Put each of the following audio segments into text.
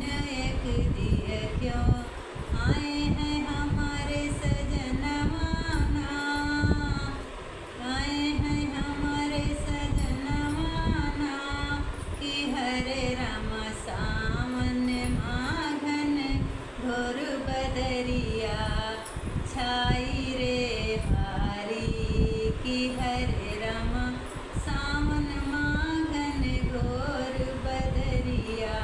एक दिए क्यों आए हैं हमारे सजनवाना, आए हैं हमारे सजनवाना कि हरे राम सावन माघन घोर बदरिया छाई रे हारी कि हरे राम सावन माघन घोर बदरिया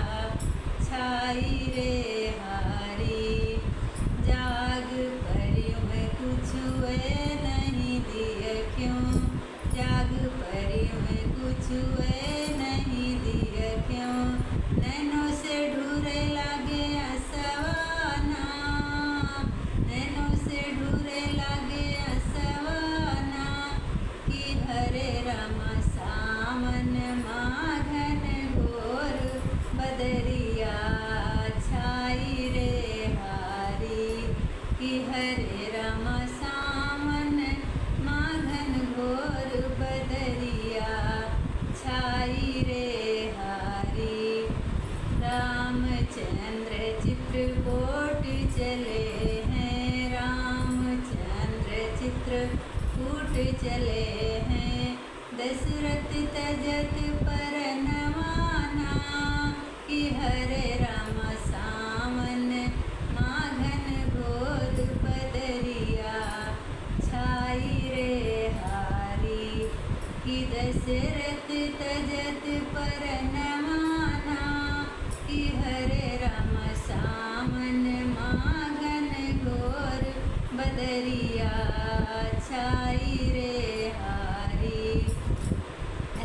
छाई रे हारी। जाग परियों में कुछ वे नहीं दिए क्यों, जाग परियों में कुछ वे नहीं दिए क्यों, नैनों से ढूरे लागे असवाना, नैनों से ढूरे लागे असवाना कि हरे राम सावन माघन घोर बदरिया छाई रे हारी कि हरे राम सावन माघन घोर बदरिया छाई रे हारी। रामचंद्र चित्रकूट चले हैं, रामचंद्र चित्रकूट चले हैं, दशरथ तजत पर नवाना कि हरे राम सावन माघन घोर बदरिया छाई रे हारी कि दशरथ तजत पर नवाना कि हरे राम सावन माघन घोर बदरिया छाई रे हारी।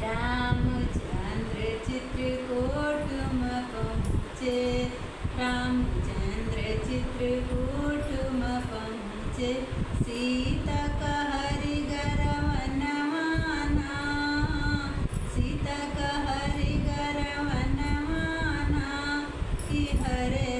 रामचंद्र चित्रकूट में पहुँचे, रामचंद्र चित्रकूट में पहुँचे, सीता का हरि गर्व नवाना, सीता का हरि गर्व नवाना कि हरे